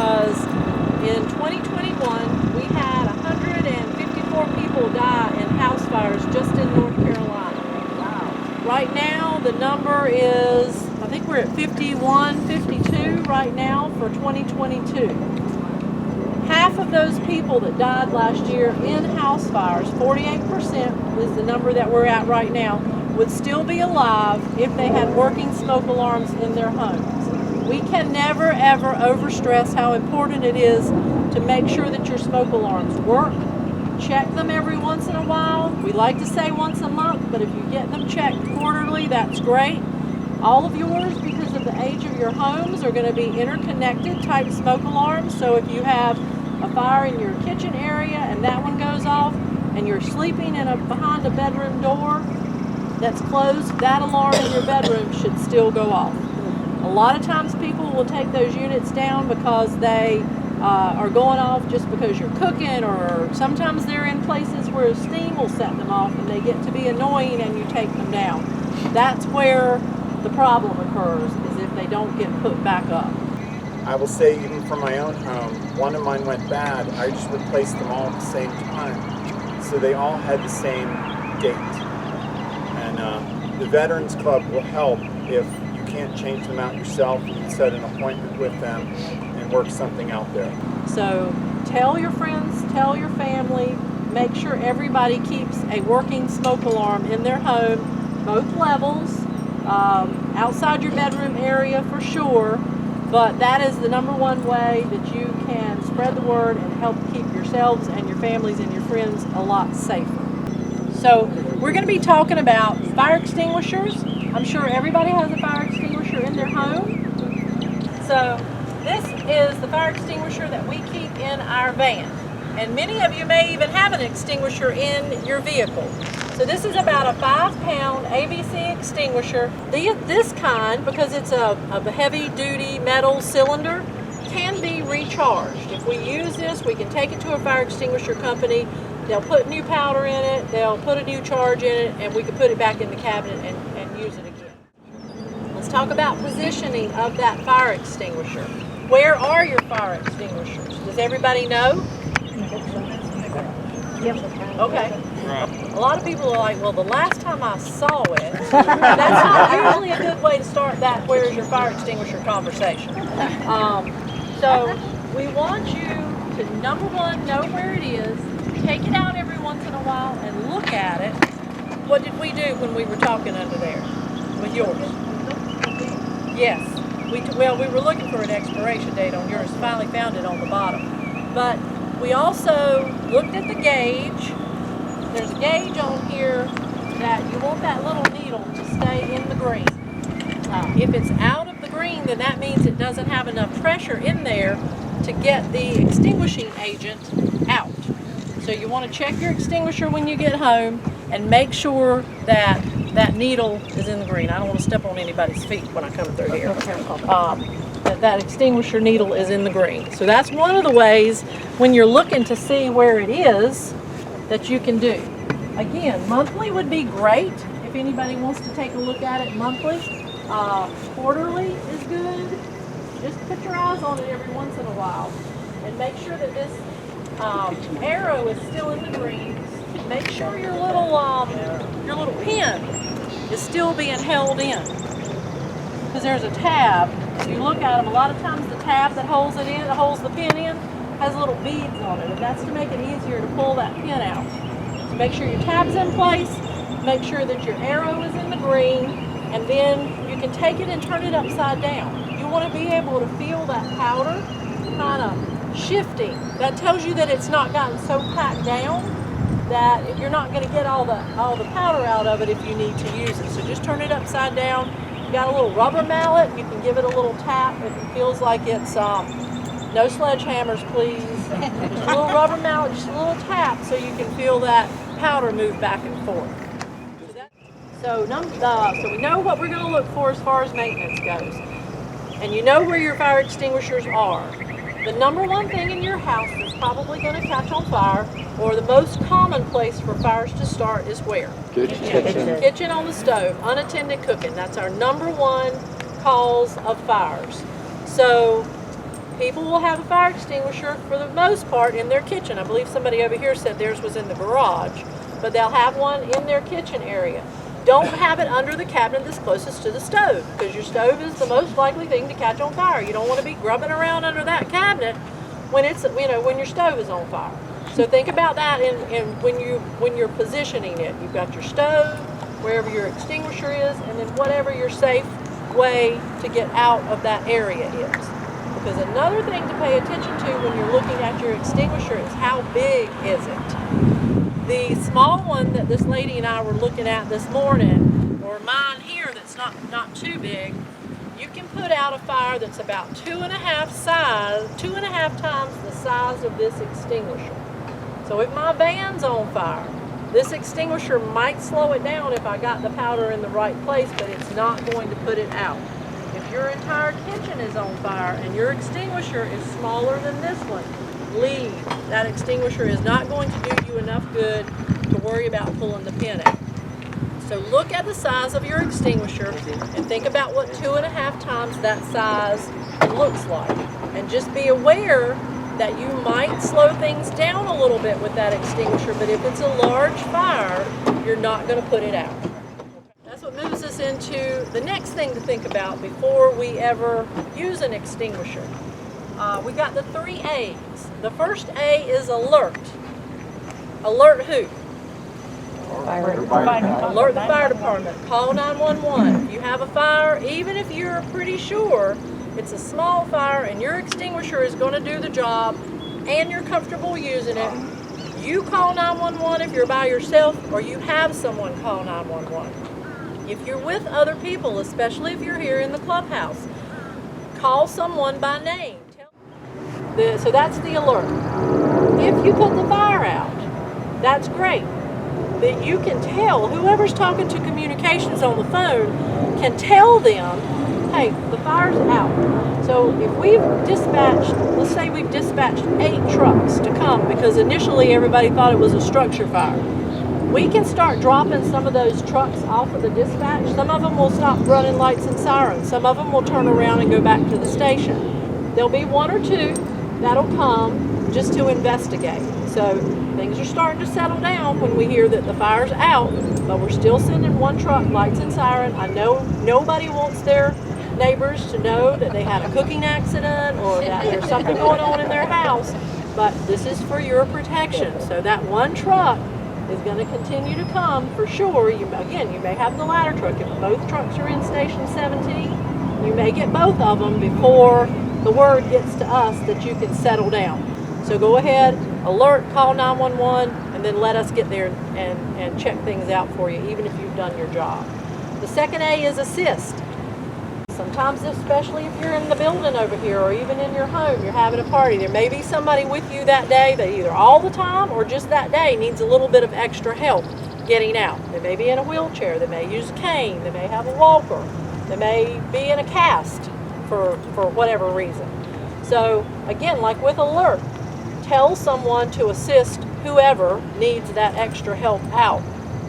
because in 2021 we had 154 people die in house fires just in North Carolina. Wow. Right now the number is, I think we're at 51, 52 right now for 2022. Half of those people that died last year in house fires, 48% is the number that we're at right now, would still be alive if they had working smoke alarms in their homes. We can never ever overstress how important it is to make sure that your smoke alarms work. Check them every once in a while. We like to say once a month, but if you get them checked quarterly, that's great. All of yours, because of the age of your homes, are going to be interconnected type smoke alarms. So if you have a fire in your kitchen area and that one goes off and you're sleeping behind a bedroom door that's closed, that alarm in your bedroom should still go off. A lot of times people will take those units down because they are going off just because you're cooking, or sometimes they're in places where steam will set them off and they get to be annoying and you take them down. That's where the problem occurs, is if they don't get put back up. I will say, even for my own home, one of mine went bad. I just replaced them all at the same time. So they all had the same date. And the Veterans Club will help if you can't change them out yourself. You can set an appointment with them and work something out there. So tell your friends, tell your family, make sure everybody keeps a working smoke alarm in their home, both levels, outside your bedroom area for sure. But that is the number one way that you can spread the word and help keep yourselves and your families and your friends a lot safer. So we're going to be talking about fire extinguishers. I'm sure everybody has a fire extinguisher in their home. So this is the fire extinguisher that we keep in our van. And many of you may even have an extinguisher in your vehicle. So this is about a 5-pound ABC extinguisher. This kind, because it's a heavy-duty metal cylinder, can be recharged. If we use this, we can take it to a fire extinguisher company. They'll put new powder in it, they'll put a new charge in it, and we can put it back in the cabinet and use it again. Let's talk about positioning of that fire extinguisher. Where are your fire extinguishers? Does everybody know? Yep. Okay. Right. A lot of people are like, well, the last time I saw it, that's not usually a good way to start that where's your fire extinguisher conversation. So we want you to, number one, know where it is, take it out every once in a while and look at it. What did we do when we were talking under there with yours? Yes. We were looking for an expiration date on yours, finally found it on the bottom. But we also looked at the gauge. There's a gauge on here that you want that little needle to stay in the green. If it's out of the green, then that means it doesn't have enough pressure in there to get the extinguishing agent out. So you want to check your extinguisher when you get home and make sure that that needle is in the green. I don't want to step on anybody's feet when I come through here. That extinguisher needle is in the green. So that's one of the ways when you're looking to see where it is that you can do. Again, monthly would be great if anybody wants to take a look at it monthly. Quarterly is good. Just put your eyes on it every once in a while and make sure that this arrow is still in the green. Make sure your little pin is still being held in, because there's a tab. If you look at them, a lot of times the tab that holds it in, that holds the pin in, has little beads on it, and that's to make it easier to pull that pin out. So make sure your tab's in place, make sure that your arrow is in the green, and then you can take it and turn it upside down. You want to be able to feel that powder kind of shifting. That tells you that it's not gotten so packed down that you're not going to get all the powder out of it if you need to use it. So just turn it upside down. You got a little rubber mallet, you can give it a little tap if it feels like it's, no sledgehammers please, just a little rubber mallet, just a little tap so you can feel that powder move back and forth. So we know what we're going to look for as far as maintenance goes. And you know where your fire extinguishers are. The number one thing in your house that's probably going to catch on fire, or the most common place for fires to start, is where? Kitchen. Kitchen on the stove, unattended cooking. That's our number one cause of fires. So People will have a fire extinguisher for the most part in their kitchen. I believe somebody over here said theirs was in the garage, but they'll have one in their kitchen area. Don't have it under the cabinet that's closest to the stove, because your stove is the most likely thing to catch on fire. You don't want to be grubbing around under that cabinet when it's, when your stove is on fire. So think about that when you're positioning it. You've got your stove, wherever your extinguisher is, and then whatever your safe way to get out of that area is. Because another thing to pay attention to when you're looking at your extinguisher is how big is it. The small one that this lady and I were looking at this morning, or mine here that's not too big, you can put out a fire that's about 2.5 times the size of this extinguisher. So if my van's on fire, this extinguisher might slow it down if I got the powder in the right place, but it's not going to put it out. If your entire kitchen is on fire and your extinguisher is smaller than this one, leave. That extinguisher is not going to do you enough good to worry about pulling the pin out. So look at the size of your extinguisher and think about what 2.5 times that size looks like. And just be aware that you might slow things down a little bit with that extinguisher, but if it's a large fire, you're not going to put it out. That's what moves us into the next thing to think about before we ever use an extinguisher. We got the 3 A's. The first A is alert. Alert who? Alert the fire department. Call 911. If you have a fire, even if you're pretty sure it's a small fire and your extinguisher is going to do the job and you're comfortable using it, you call 911 if you're by yourself, or you have someone call 911. If you're with other people, especially if you're here in the clubhouse, call someone by name. So that's the alert. If you put the fire out, that's great. But you can tell, whoever's talking to communications on the phone can tell them, hey, the fire's out. So if we've dispatched, let's say we've dispatched 8 trucks to come, because initially everybody thought it was a structure fire. We can start dropping some of those trucks off of the dispatch. Some of them will stop running lights and sirens. Some of them will turn around and go back to the station. There'll be 1 or 2 that'll come just to investigate. So things are starting to settle down when we hear that the fire's out, but we're still sending 1 truck, lights and siren. I know nobody wants their neighbors to know that they had a cooking accident or that there's something going on in their house, but this is for your protection. So that 1 truck is going to continue to come for sure. You may have the ladder truck. If both trucks are in station 17, you may get both of them before the word gets to us that you can settle down. So go ahead, alert, call 911, and then let us get there and check things out for you, even if you've done your job. The second A is assist. Sometimes, especially if you're in the building over here or even in your home, you're having a party, there may be somebody with you that day that either all the time or just that day needs a little bit of extra help getting out. They may be in a wheelchair, they may use a cane, they may have a walker, they may be in a cast for whatever reason. So again, like with alert, tell someone to assist whoever needs that extra help out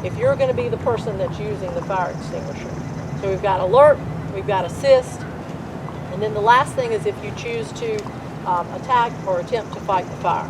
if you're going to be the person that's using the fire extinguisher. So we've got alert, we've got assist, and then the last thing is if you choose to attack or attempt to fight the fire.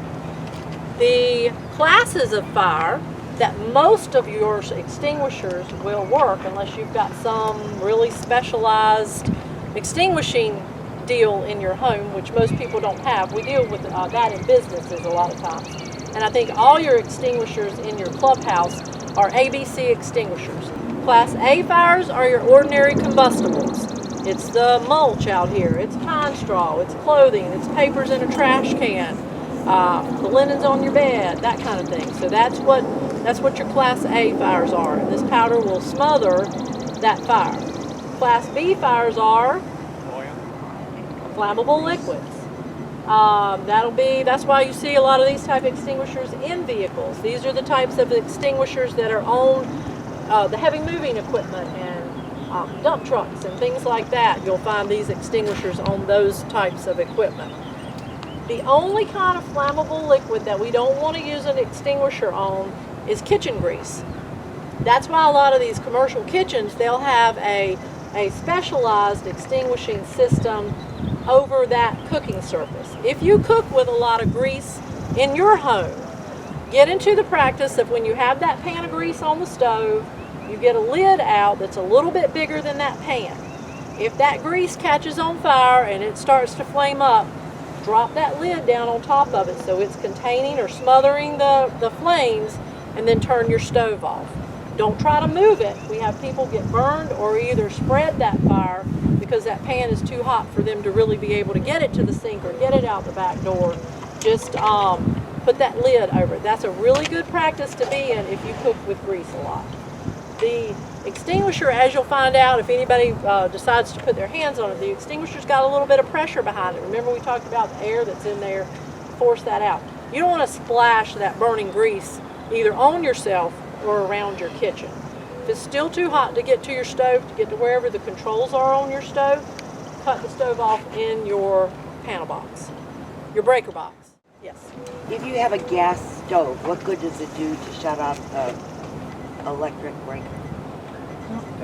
The classes of fire that most of your extinguishers will work, unless you've got some really specialized extinguishing deal in your home, which most people don't have. We deal with that in businesses a lot of times. And I think all your extinguishers in your clubhouse are ABC extinguishers. Class A fires are your ordinary combustibles. It's the mulch out here, it's pine straw, it's clothing, it's papers in a trash can, the linens on your bed, that kind of thing. So that's what your Class A fires are. And this powder will smother that fire. Class B fires are flammable liquids. That's why you see a lot of these type of extinguishers in vehicles. These are the types of extinguishers that are on the heavy moving equipment and dump trucks and things like that. You'll find these extinguishers on those types of equipment. The only kind of flammable liquid that we don't want to use an extinguisher on is kitchen grease. That's why a lot of these commercial kitchens, they'll have a specialized extinguishing system over that cooking surface. If you cook with a lot of grease in your home, get into the practice of when you have that pan of grease on the stove, you get a lid out that's a little bit bigger than that pan. If that grease catches on fire and it starts to flame up, drop that lid down on top of it so it's containing or smothering the flames, and then turn your stove off. Don't try to move it. We have people get burned or either spread that fire because that pan is too hot for them to really be able to get it to the sink or get it out the back door. Just put that lid over it. That's a really good practice to be in if you cook with grease a lot. The extinguisher, as you'll find out if anybody decides to put their hands on it, the extinguisher's got a little bit of pressure behind it. Remember we talked about the air that's in there, force that out. You don't want to splash that burning grease either on yourself or around your kitchen. If it's still too hot to get to your stove, to get to wherever the controls are on your stove, cut the stove off in your panel box, your breaker box. Yes? If you have a gas stove, what good does it do to shut off the electric breaker? It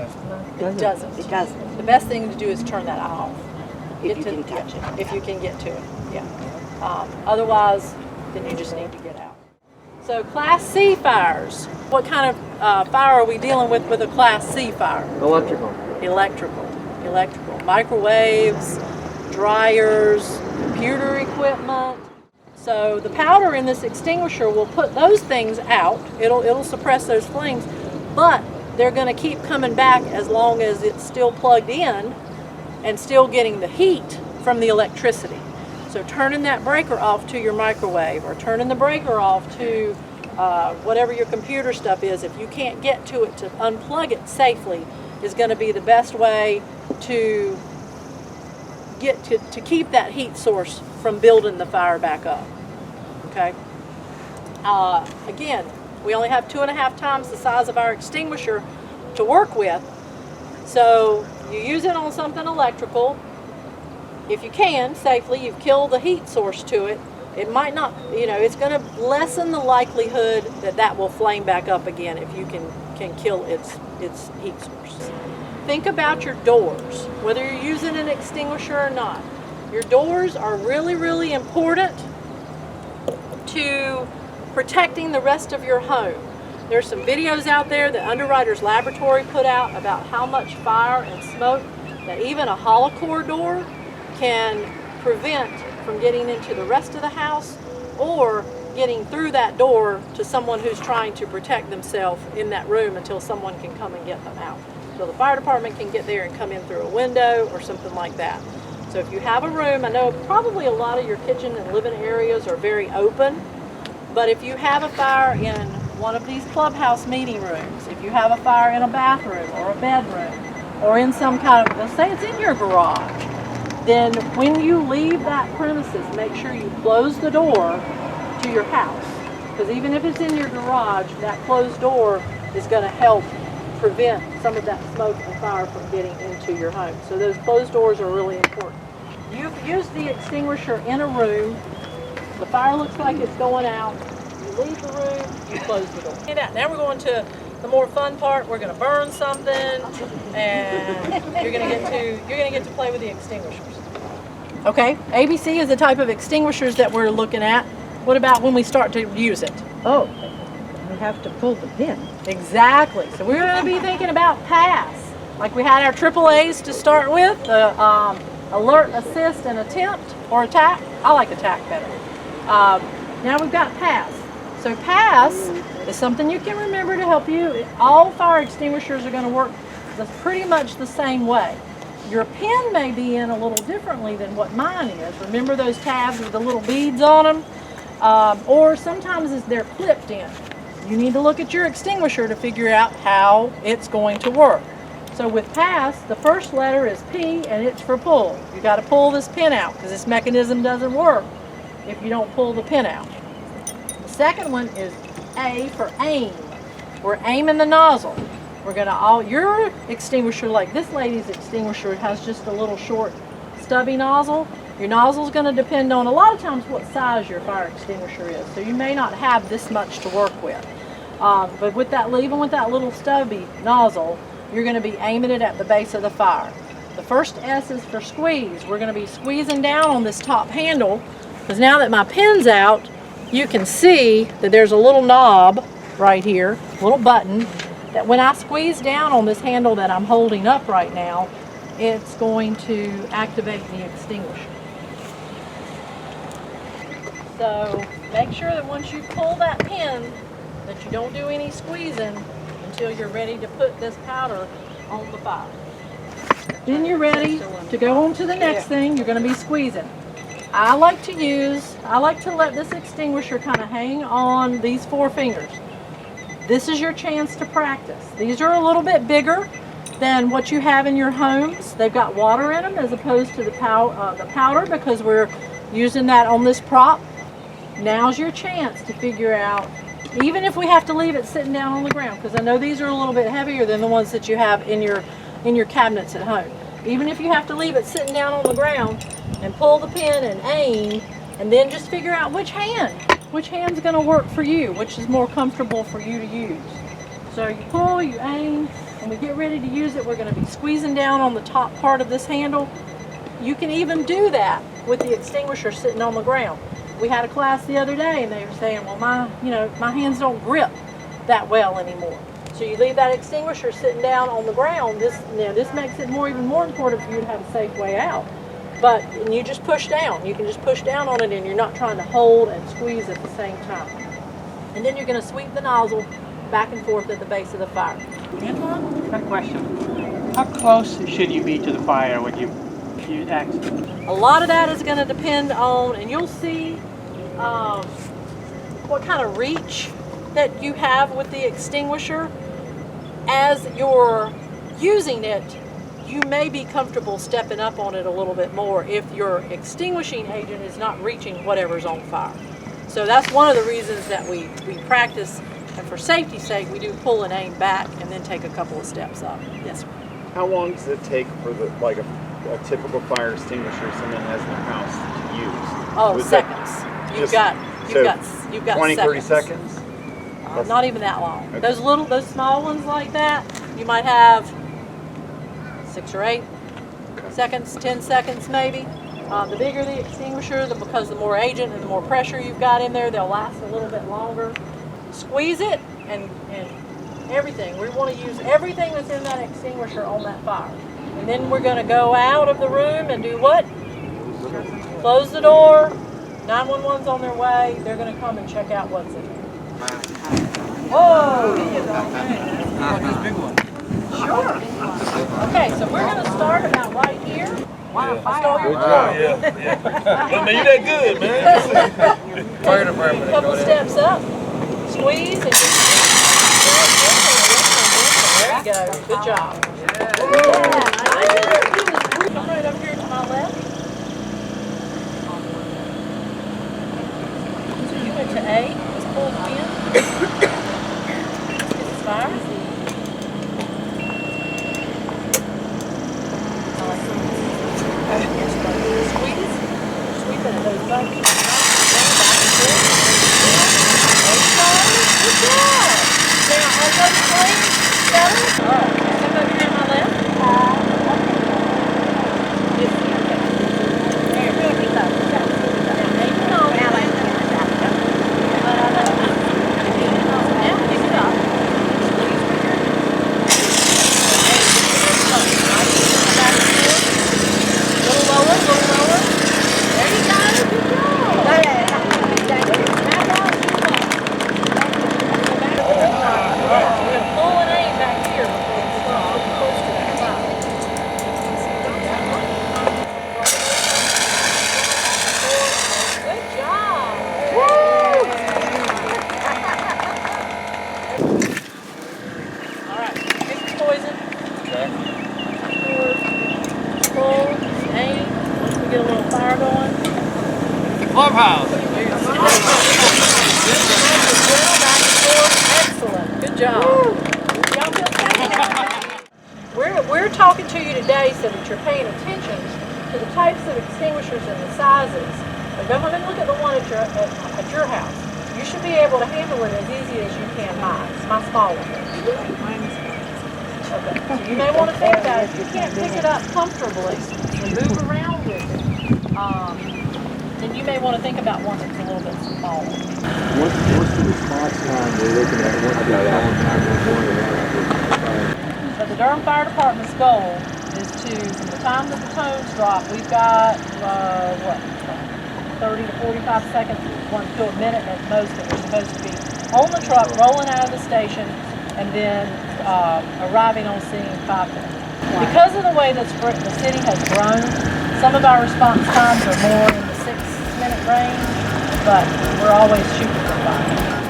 doesn't. It doesn't. The best thing to do is turn that off. If you can touch it. If you can get to it, yeah. Otherwise, then you just need to get out. So Class C fires. What kind of fire are we dealing with a Class C fire? Electrical. Electrical. Microwaves, dryers, computer equipment. So the powder in this extinguisher will put those things out. It'll suppress those flames, but they're going to keep coming back as long as it's still plugged in and still getting the heat from the electricity. So turning that breaker off to your microwave or turning the breaker off to whatever your computer stuff is, if you can't get to it to unplug it safely, is going to be the best way to get to keep that heat source from building the fire back up. Okay. Again, we only have 2.5 times the size of our extinguisher to work with. So you use it on something electrical. If you can, safely, you've killed the heat source to it. It might not, it's going to lessen the likelihood that will flame back up again if you can kill its heat source. Think about your doors, whether you're using an extinguisher or not. Your doors are really, really important to protecting the rest of your home. There's some videos out there that Underwriters Laboratory put out about how much fire and smoke that even a hollow core door can prevent from getting into the rest of the house or getting through that door to someone who's trying to protect themselves in that room until someone can come and get them out. So the fire department can get there and come in through a window or something like that. So if you have a room, I know probably a lot of your kitchen and living areas are very open, but if you have a fire in one of these clubhouse meeting rooms, if you have a fire in a bathroom or a bedroom or in some kind of, let's say it's in your garage, then when you leave that premises, make sure you close the door to your house. Because even if it's in your garage, that closed door is going to help prevent some of that smoke and fire from getting into your home. So those closed doors are really important. You've used the extinguisher in a room. The fire looks like it's going out. You leave the room, you close the door. Now we're going to the more fun part. We're going to burn something, and you're going to get to play with the extinguishers. Okay, ABC is the type of extinguishers that we're looking at. What about when we start to use it? Oh, you have to pull the pin. Exactly. So we're going to be thinking about pass. Like we had our AAAs to start with, the alert, assist, and attempt, or attack. I like attack better. Now we've got pass. So pass is something you can remember to help you. All fire extinguishers are going to work pretty much the same way. Your pin may be in a little differently than what mine is. Remember those tabs with the little beads on them? Or sometimes they're clipped in. You need to look at your extinguisher to figure out how it's going to work. So with pass, the first letter is P and it's for pull. You got to pull this pin out because this mechanism doesn't work if you don't pull the pin out. The second one is A for aim. We're aiming the nozzle. We're going to your extinguisher, like this lady's extinguisher, has just a little short stubby nozzle. Your nozzle is going to depend on a lot of times what size your fire extinguisher is. So you may not have this much to work with. But with that, even with that little stubby nozzle, you're going to be aiming it at the base of the fire. The first S is for squeeze. We're going to be squeezing down on this top handle, because now that my pin's out, you can see that there's a little knob right here, a little button, that when I squeeze down on this handle that I'm holding up right now, it's going to activate the extinguisher. So make sure that once you pull that pin, that you don't do any squeezing until you're ready to put this powder on the fire. Then you're ready to go on to the next thing. You're going to be squeezing. I like to let this extinguisher kind of hang on these 4 fingers. This is your chance to practice. These are a little bit bigger than what you have in your homes. They've got water in them as opposed to the powder, because we're using that on this prop. Now's your chance to figure out, even if we have to leave it sitting down on the ground, because I know these are a little bit heavier than the ones that you have in your cabinets at home. Even if you have to leave it sitting down on the ground and pull the pin and aim, and then just figure out which hand's going to work for you, which is more comfortable for you to use. So you pull, you aim, and we get ready to use it. We're going to be squeezing down on the top part of this handle. You can even do that with the extinguisher sitting on the ground. We had a class the other day, and they were saying, well, my hands don't grip that well anymore. So you leave that extinguisher sitting down on the ground. This makes it even more important for you to have a safe way out. But you just push down. You can just push down on it, and you're not trying to hold and squeeze at the same time. And then you're going to sweep the nozzle back and forth at the base of the fire. Antoine? Got a question. How close should you be to the fire when you act? A lot of that is going to depend on, and you'll see what kind of reach that you have with the extinguisher. As you're using it, you may be comfortable stepping up on it a little bit more if your extinguishing agent is not reaching whatever's on fire. So that's one of the reasons that we practice, and for safety's sake, we do pull and aim back and then take a couple of steps up. Yes, sir. How long does it take for a typical fire extinguisher someone has in their house to use? Oh, Was seconds. You've got 20, seconds. 30 seconds? Not even that long. Okay. Those small ones like that, you might have 6 or 8 seconds, 10 seconds maybe. The bigger the extinguisher, because the more agent and the more pressure you've got in there, they'll last a little bit longer. Squeeze it and everything. We want to use everything that's in that extinguisher on that fire. And then we're going to go out of the room and do what? Close the door. 911's on their way. They're going to come and check out what's in there. Whoa! This big one. Sure. Okay, so we're going to start about right here. Wow, start your Yeah. Man, you that good, man. Fire department. couple steps up. Squeeze and just there you go. Good job. Come right up here to my left. You went to A. Let's pull the pin. It's fire. Squeeze. Sweep it at those buttons. Good job. Now, are those flames settled? All right. Step over here on my left. Yes, okay. There you go. Now, make it on. Now, pick it up. Squeeze with your a little lower, a little lower. There you go. Good job. We're going to pull and aim back here before we stop. Close to that fire. Good job. Woo! All right. Pick the poison. Okay. Pull, aim. Once we get a little fire going. Clubhouse. Excellent. Good job. Y'all feel safe? We're talking to you today so that you're paying attention to the types of extinguishers and the sizes. But go home and look at the one at your house. You should be able to handle it as easy as you can mine. It's my small one. Okay. So you may want to think about it. If you can't pick it up comfortably and move around with it, then you may want to think about one that's a little bit smaller. What's the response time we're looking at? What's the calling 911? So the Durham Fire Department's goal is to, from the time that the tones drop, we've got, 30 to 45 seconds, 1 to a minute at most, that we're supposed to be on the truck, rolling out of the station, and then arriving on scene in 5 minutes. Because of the way that the city has grown, some of our response times are more in the 6-minute range, but we're always shooting for 5.